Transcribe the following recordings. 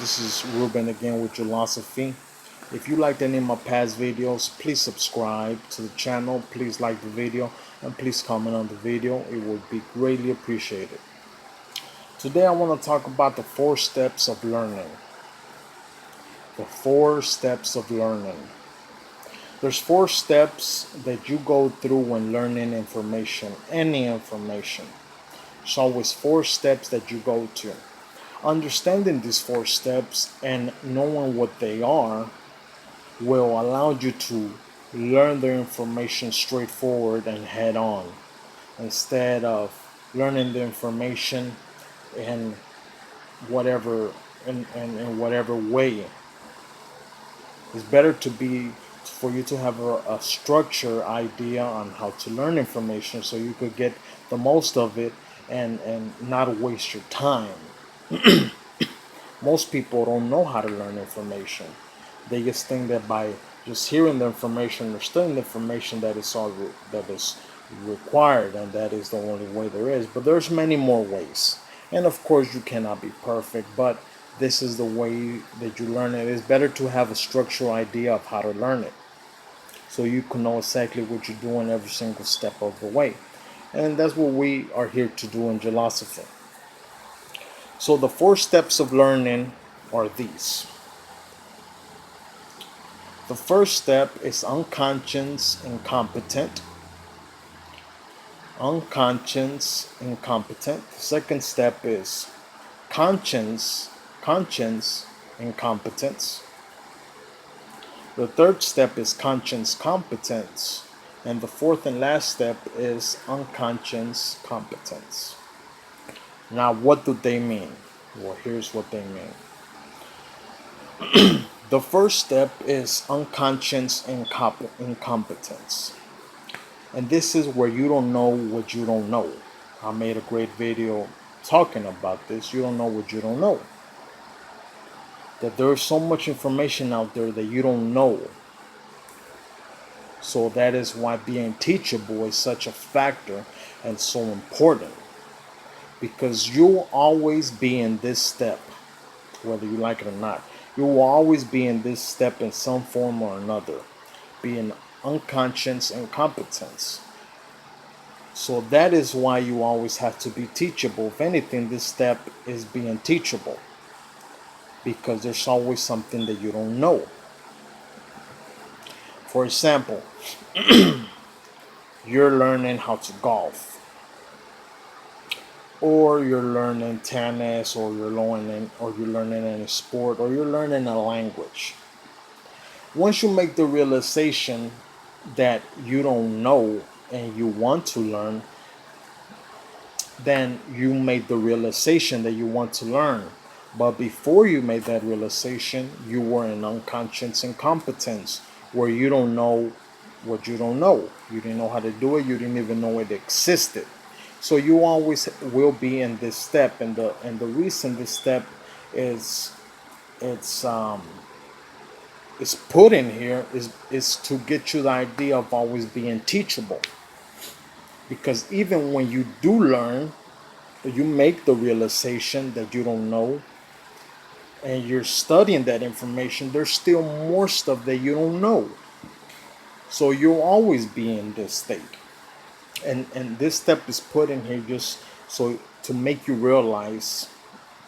This is Ruben again with Philosophy. If you liked any of my past videos, please subscribe to the channel. Please like the video and please comment on the video. It would be greatly appreciated. Today I want to talk about the 4 steps of learning. The 4 steps of learning. There's 4 steps that you go through when learning information, any information. There's always 4 steps that you go to. Understanding these 4 steps and knowing what they are will allow you to learn the information straightforward and head on instead of learning the information in whatever in whatever way. It's better to be for you to have a structure idea on how to learn information so you could get the most of it and not waste your time. Most people don't know how to learn information. They just think that by just hearing the information or studying the information that is all that is required and that is the only way there is. But there's many more ways. And of course you cannot be perfect, but this is the way that you learn it. It's better to have a structural idea of how to learn it so you can know exactly what you're doing every single step of the way. And that's what we are here to do in Philosophy. So the 4 steps of learning are these. The first step is unconscious incompetent. Unconscious incompetent. The second step is conscience incompetence. The third step is conscience competence. And the fourth and last step is unconscious competence. Now, what do they mean? Well, here's what they mean. The first step is unconscious incompetence. And this is where you don't know what you don't know. I made a great video talking about this. You don't know what you don't know. That there's so much information out there that you don't know. So that is why being teachable is such a factor and so important. Because you'll always be in this step, whether you like it or not. You will always be in this step in some form or another, being unconscious incompetence. So that is why you always have to be teachable. If anything, this step is being teachable, because there's always something that you don't know. For example, you're learning how to golf, or you're learning tennis, or you're learning any sport, or you're learning a language. Once you make the realization that you don't know and you want to learn, then you made the realization that you want to learn. But before you made that realization, you were in unconscious incompetence, where you don't know what you don't know. You didn't know how to do it. You didn't even know it existed. So you always will be in this step, and the reason this step is it's put in here is to get you the idea of always being teachable. Because even when you do learn, you make the realization that you don't know, and you're studying that information, there's still more stuff that you don't know. So you'll always be in this state. And this step is put in here just so to make you realize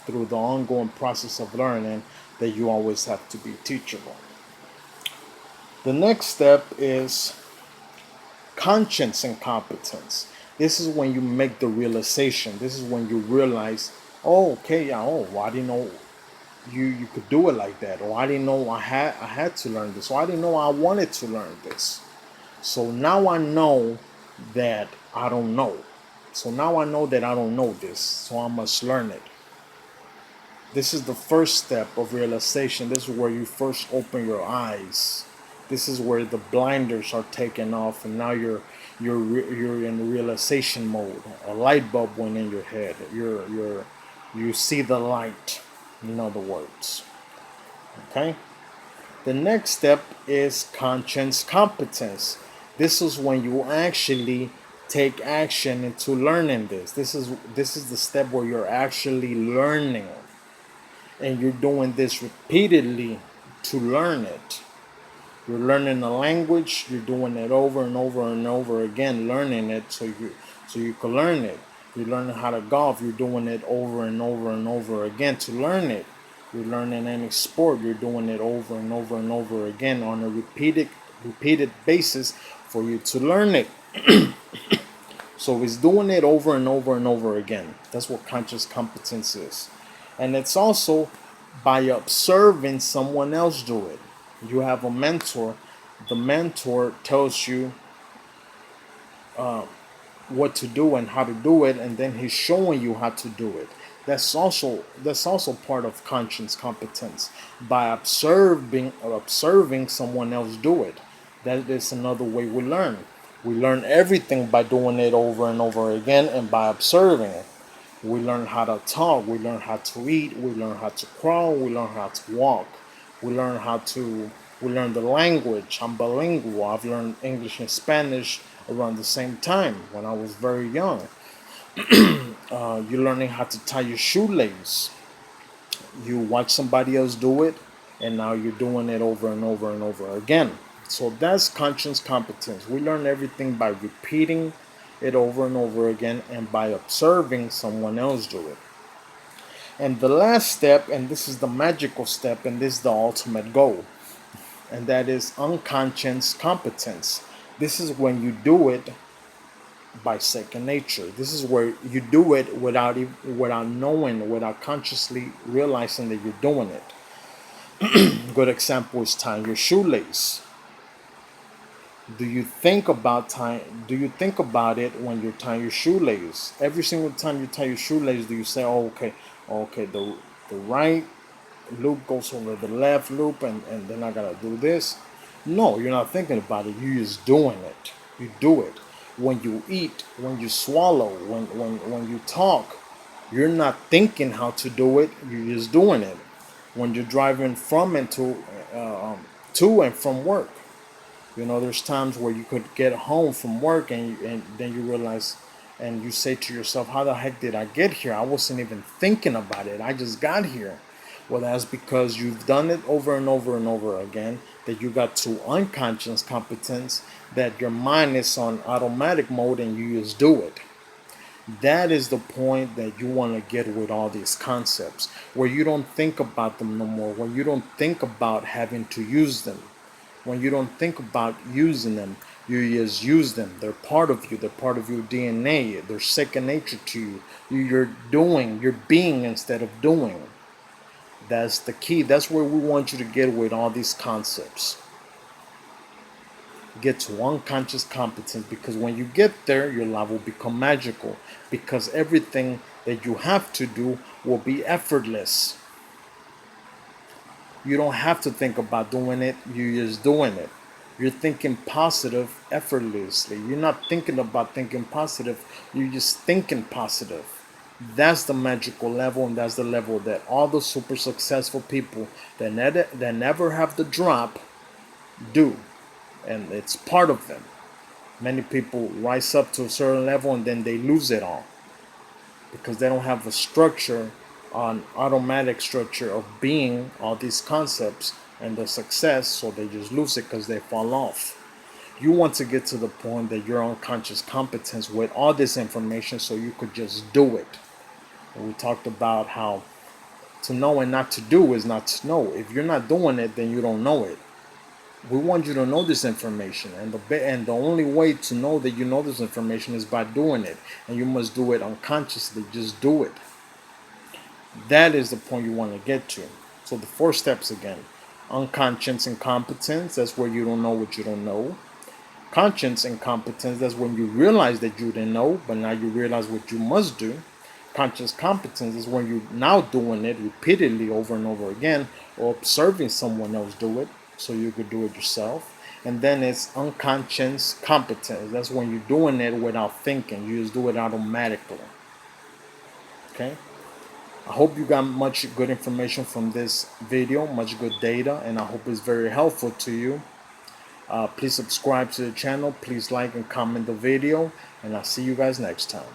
through the ongoing process of learning that you always have to be teachable. The next step is conscience incompetence. This is when you make the realization. This is when you realize, oh, okay, yeah, oh, well, I didn't know you could do it like that, or I didn't know I had to learn this, or I didn't know I wanted to learn this. So now I know that I don't know. So now I know that I don't know this, so I must learn it. This is the first step of realization. This is where you first open your eyes. This is where the blinders are taken off, and now you're in realization mode. A light bulb went in your head. You see the light, in other words. Okay? The next step is conscience competence. This is when you actually take action into learning this. This is the step where you're actually learning. and you're doing this repeatedly to learn it. You're learning a language, you're doing it over and over and over again, learning it so you can learn it. You're learning how to golf, you're doing it over and over and over again to learn it. You're learning any sport, you're doing it over and over and over again on a repeated basis for you to learn it. So it's doing it over and over and over again. That's what conscious competence is. And it's also by observing someone else do it. You have a mentor. The mentor tells you what to do and how to do it, and then he's showing you how to do it. That's also part of conscious competence. By observing someone else do it. That is another way we learn. We learn everything by doing it over and over again and by observing it. We learn how to talk, we learn how to eat, we learn how to crawl, we learn how to walk. We learn the language. I'm bilingual. I've learned English and Spanish around the same time when I was very young. You're learning how to tie your shoelace. You watch somebody else do it, and now you're doing it over and over and over again. So that's conscious competence. We learn everything by repeating it over and over again and by observing someone else do it. And the last step, and this is the magical step, and this is the ultimate goal, and that is unconscious competence. This is when you do it by second nature. This is where you do it without knowing, without consciously realizing that you're doing it. Good example is tying your shoelace. Do you think about it when you're tying your shoelace? Every single time you tie your shoelace, do you say, "Oh, okay, the right loop goes over the left loop, and then I gotta do this"? No, you're not thinking about it. You're just doing it. You do it. When you eat, when you swallow, when you talk, you're not thinking how to do it. You're just doing it. When you're driving to and from work, there's times where you could get home from work and then you realize and you say to yourself, how the heck did I get here? I wasn't even thinking about it. I just got here. Well, that's because you've done it over and over and over again, that you got to unconscious competence, that your mind is on automatic mode and you just do it. That is the point that you want to get with all these concepts, where you don't think about them no more, where you don't think about having to use them. When you don't think about using them, you just use them. They're part of you. They're part of your DNA. They're second nature to you. You're being instead of doing. That's the key. That's where we want you to get with all these concepts. Get to unconscious competence, because when you get there, your life will become magical, because everything that you have to do will be effortless. You don't have to think about doing it, you're just doing it. You're thinking positive effortlessly. You're not thinking about thinking positive, you're just thinking positive. That's the magical level, and that's the level that all the super successful people that never have the drop do. And it's part of them. Many people rise up to a certain level and then they lose it all because they don't have a structure, an automatic structure of being all these concepts and the success, so they just lose it because they fall off. You want to get to the point that you're unconscious competence with all this information so you could just do it. And we talked about how to know and not to do is not to know. If you're not doing it, then you don't know it. We want you to know this information, and the only way to know that you know this information is by doing it, and you must do it unconsciously. Just do it. That is the point you want to get to. So the 4 steps again: unconscious incompetence. That's where you don't know what you don't know. Conscious incompetence. That's when you realize that you didn't know, but now you realize what you must do. Conscious competence is when you're now doing it repeatedly over and over again, or observing someone else do it so you could do it yourself. And then it's unconscious competence. That's when you're doing it without thinking. You just do it automatically. Okay? I hope you got much good information from this video, much good data, and I hope it's very helpful to you. Please subscribe to the channel. Please like and comment the video, and I'll see you guys next time.